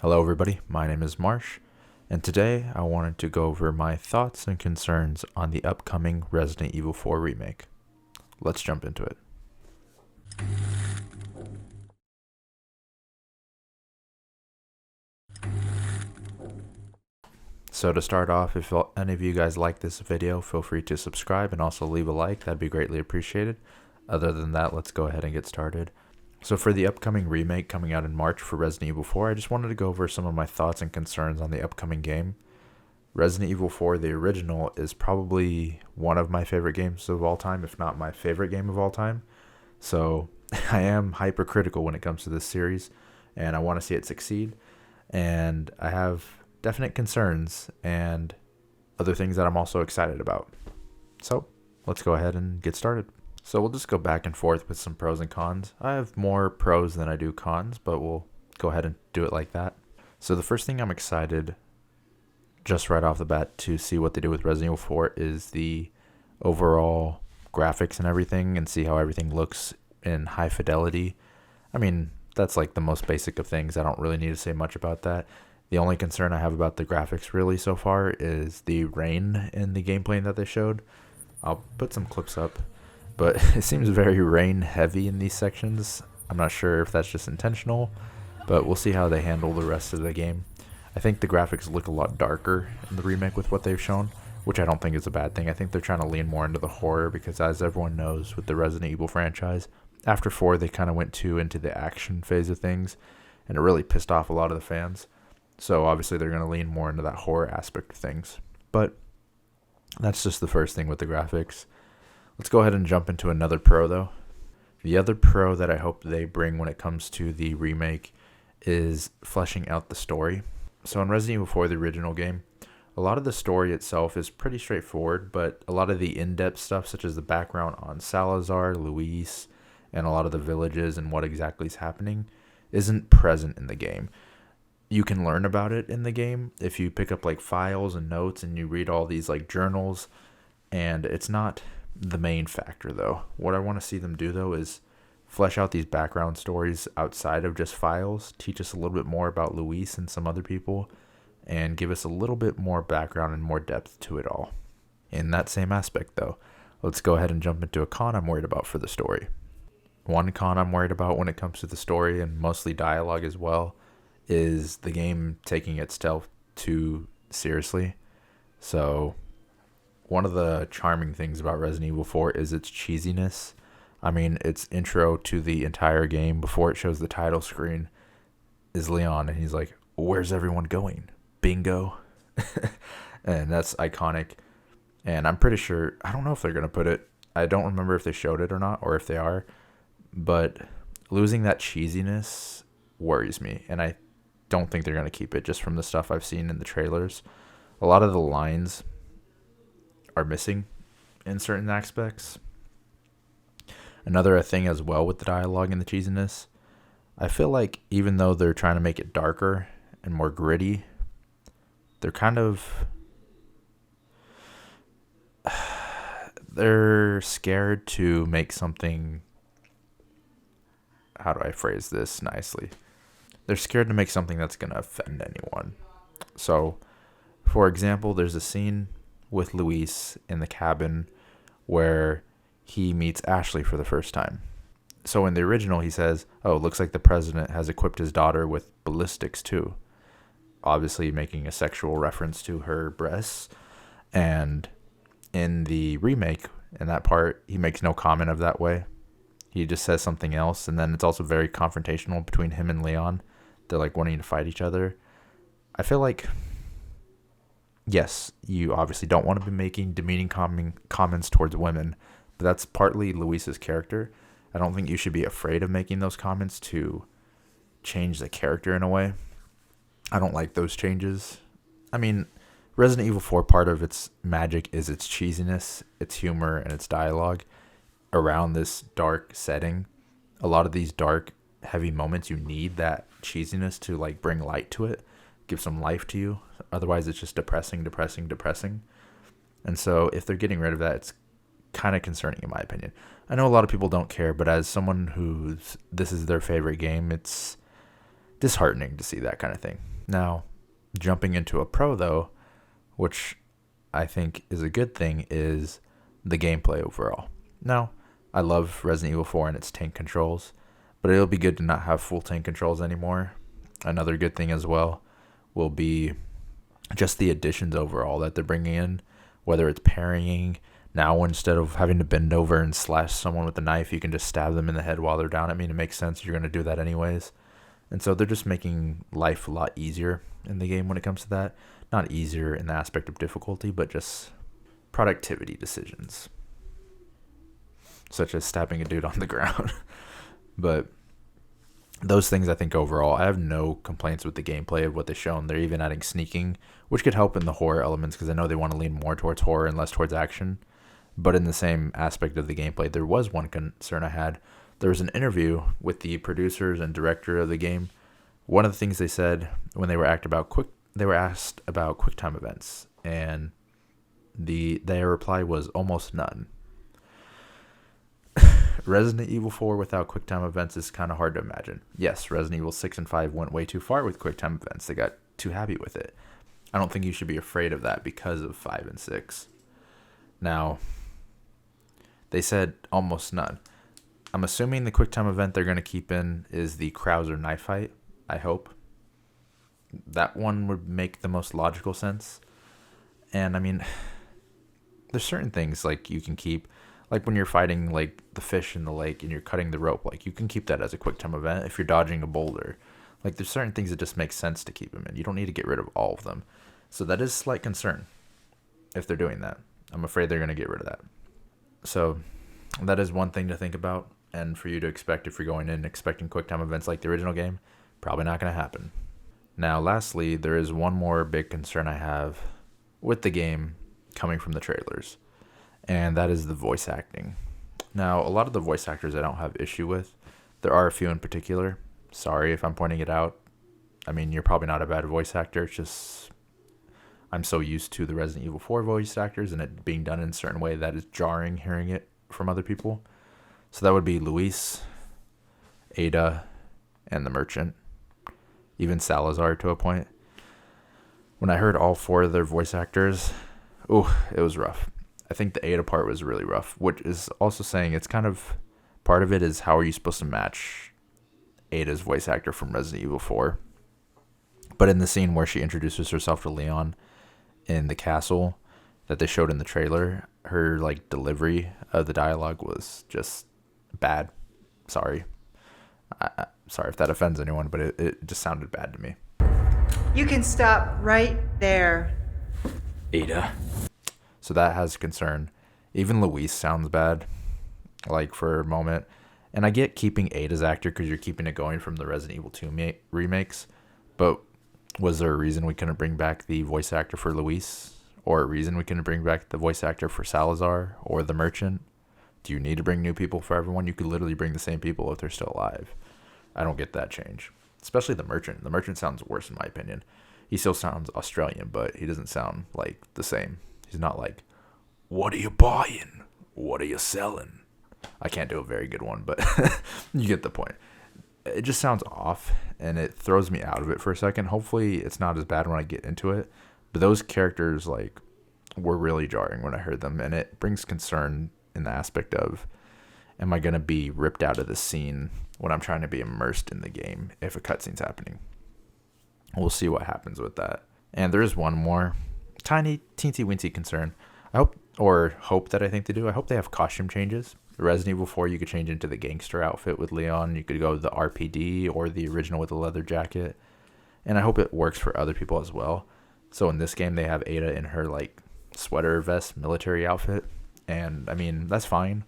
Hello, everybody. My name is Marsh, and today I wanted to go over my thoughts and concerns on the upcoming Resident Evil 4 remake. Let's jump into it. So to start off, if any of you guys like this video, feel free to subscribe and also leave a like. That'd be greatly appreciated. Other than that, let's go ahead and get started. So for the upcoming remake coming out in March for Resident Evil 4, I just wanted to go over some of my thoughts and concerns on the upcoming game. Resident Evil 4, the original, is probably one of my favorite games of all time, if not my favorite game of all time. So I am hypercritical when it comes to this series, and I want to see it succeed. And I have definite concerns and other things that I'm also excited about. So let's go ahead and get started. So we'll just go back and forth with some pros and cons. I have more pros than I do cons, but we'll go ahead and do it like that. So the first thing I'm excited just right off the bat to see what they do with Resident Evil 4 is the overall graphics and everything, and see how everything looks in high fidelity. I mean, that's like the most basic of things. I don't really need to say much about that. The only concern I have about the graphics really so far is the rain in the gameplay that they showed. I'll put some clips up, but it seems very rain heavy in these sections. I'm not sure if that's just intentional, but we'll see how they handle the rest of the game. I think the graphics look a lot darker in the remake with what they've shown, which I don't think is a bad thing. I think they're trying to lean more into the horror because, as everyone knows with the Resident Evil franchise, after 4 they kind of went into the action phase of things, and it really pissed off a lot of the fans. So obviously they're going to lean more into that horror aspect of things. But that's just the first thing with the graphics. Let's go ahead and jump into another pro though. The other pro that I hope they bring when it comes to the remake is fleshing out the story. So in Resident Evil 4, the original game, a lot of the story itself is pretty straightforward, but a lot of the in-depth stuff, such as the background on Salazar, Luis, and a lot of the villages and what exactly is happening, isn't present in the game. You can learn about it in the game if you pick up like files and notes and you read all these like journals, and it's not the main factor though. What I want to see them do though is flesh out these background stories outside of just files, teach us a little bit more about Luis and some other people, and give us a little bit more background and more depth to it all. In that same aspect though, let's go ahead and jump into a con I'm worried about for the story. One con I'm worried about when it comes to the story, and mostly dialogue as well, is the game taking itself too seriously. So one of the charming things about Resident Evil 4 is its cheesiness. I mean, its intro to the entire game, before it shows the title screen, is Leon, and he's like, "Where's everyone going? Bingo." And that's iconic. And I'm pretty sure, I don't know if they're going to put it, I don't remember if they showed it or not, or if they are, but losing that cheesiness worries me, and I don't think they're going to keep it, just from the stuff I've seen in the trailers. A lot of the lines are missing in certain aspects. Another thing as well with the dialogue and the cheesiness, I feel like even though they're trying to make it darker and more gritty, they're kind of, they're scared to make something, how do I phrase this nicely? They're scared to make something that's going to offend anyone. So, for example, there's a scene with Luis in the cabin where he meets Ashley for the first time. So in the original, he says, "Oh, looks like the president has equipped his daughter with ballistics too." Obviously making a sexual reference to her breasts. And in the remake, in that part, he makes no comment of that way. He just says something else. And then it's also very confrontational between him and Leon. They're like wanting to fight each other. I feel like, yes, you obviously don't want to be making demeaning comments towards women, but that's partly Luis's character. I don't think you should be afraid of making those comments to change the character in a way. I don't like those changes. I mean, Resident Evil 4, part of its magic is its cheesiness, its humor, and its dialogue around this dark setting. A lot of these dark, heavy moments, you need that cheesiness to like bring light to it, give some life to you. Otherwise, it's just depressing. And so if they're getting rid of that, it's kind of concerning in my opinion. I know a lot of people don't care, but as someone who's this is their favorite game, it's disheartening to see that kind of thing. Now, jumping into a pro though, which I think is a good thing, is the gameplay overall. Now, I love Resident Evil 4 and its tank controls, but it'll be good to not have full tank controls anymore. Another good thing as well will be just the additions overall that they're bringing in, whether it's parrying. Now, instead of having to bend over and slash someone with a knife, you can just stab them in the head while they're down. I mean, it makes sense. You're going to do that anyways. And so they're just making life a lot easier in the game when it comes to that. Not easier in the aspect of difficulty, but just productivity decisions, such as stabbing a dude on the ground. But those things, I think overall, I have no complaints with the gameplay of what they've shown. They're even adding sneaking, which could help in the horror elements because I know they want to lean more towards horror and less towards action. But in the same aspect of the gameplay, there was one concern I had. There was an interview with the producers and director of the game. One of the things they said when they were asked about QuickTime events, and their reply was almost none. Resident Evil 4 without QuickTime events is kind of hard to imagine. Yes, Resident Evil 6 and 5 went way too far with QuickTime events. They got too happy with it. I don't think you should be afraid of that because of 5 and 6. Now, they said almost none. I'm assuming the QuickTime event they're going to keep in is the Krauser knife fight, I hope. That one would make the most logical sense. And I mean, there's certain things like you can keep, like when you're fighting like the fish in the lake and you're cutting the rope, like you can keep that as a QuickTime event if you're dodging a boulder. Like there's certain things that just make sense to keep them in. You don't need to get rid of all of them. So that is a slight concern if they're doing that. I'm afraid they're going to get rid of that. So that is one thing to think about, and for you to expect if you're going in expecting QuickTime events like the original game. Probably not going to happen. Now, lastly, there is one more big concern I have with the game coming from the trailers, and that is the voice acting. Now, a lot of the voice actors I don't have issue with. There are a few in particular. Sorry if I'm pointing it out. I mean, you're probably not a bad voice actor. It's just I'm so used to the Resident Evil 4 voice actors and it being done in a certain way that is jarring hearing it from other people. So that would be Luis, Ada, and the Merchant. Even Salazar to a point. When I heard all 4 of their voice actors, it was rough. I think the Ada part was really rough, which is also saying it's kind of, part of it is how are you supposed to match Ada's voice actor from Resident Evil 4. But in the scene where she introduces herself to Leon in the castle that they showed in the trailer, her like delivery of the dialogue was just bad. Sorry. Sorry if that offends anyone, but it just sounded bad to me. You can stop right there. Ada. So that has concern. Even Luis sounds bad, like for a moment. And I get keeping Ada's actor because you're keeping it going from the Resident Evil 2 remakes. But was there a reason we couldn't bring back the voice actor for Luis? Or a reason we couldn't bring back the voice actor for Salazar or the Merchant? Do you need to bring new people for everyone? You could literally bring the same people if they're still alive. I don't get that change. Especially the Merchant. The Merchant sounds worse in my opinion. He still sounds Australian, but he doesn't sound like the same. He's not like, what are you buying? What are you selling? I can't do a very good one, but you get the point. It just sounds off, and it throws me out of it for a second. Hopefully, it's not as bad when I get into it. But those characters, like, were really jarring when I heard them, and it brings concern in the aspect of, am I going to be ripped out of the scene when I'm trying to be immersed in the game if a cutscene's happening? We'll see what happens with that. And there is one more tiny, teensy-weensy concern. I hope that I think they do. I hope they have costume changes. Resident Evil 4, you could change into the gangster outfit with Leon. You could go the RPD or the original with the leather jacket. And I hope it works for other people as well. So in this game, they have Ada in her like sweater vest military outfit. And I mean, that's fine.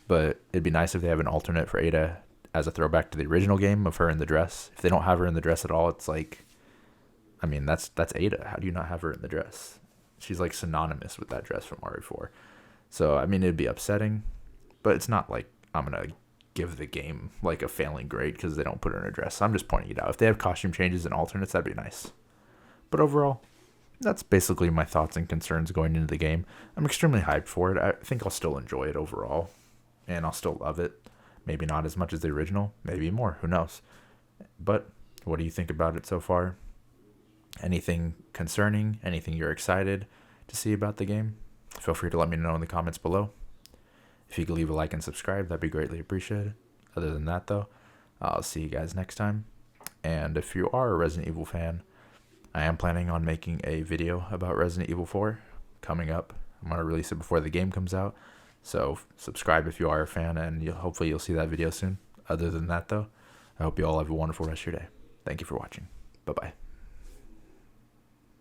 But it'd be nice if they have an alternate for Ada as a throwback to the original game of her in the dress. If they don't have her in the dress at all, it's like, I mean, that's Ada. How do you not have her in the dress? She's like synonymous with that dress from RE4. So, I mean, it'd be upsetting. But it's not like I'm going to give the game like a failing grade because they don't put her in a dress. I'm just pointing it out. If they have costume changes and alternates, that'd be nice. But overall, that's basically my thoughts and concerns going into the game. I'm extremely hyped for it. I think I'll still enjoy it overall. And I'll still love it. Maybe not as much as the original. Maybe more. Who knows? But what do you think about it so far? anything concerning, anything you're excited to see about the game, feel free to let me know in the comments below. If you could leave a like and subscribe, that'd be greatly appreciated. Other than that, though, I'll see you guys next time. And if you are a Resident Evil fan, I am planning on making a video about Resident Evil 4 coming up. I'm going to release it before the game comes out. So subscribe if you are a fan, and hopefully you'll see that video soon. Other than that, though, I hope you all have a wonderful rest of your day. Thank you for watching. Bye-bye.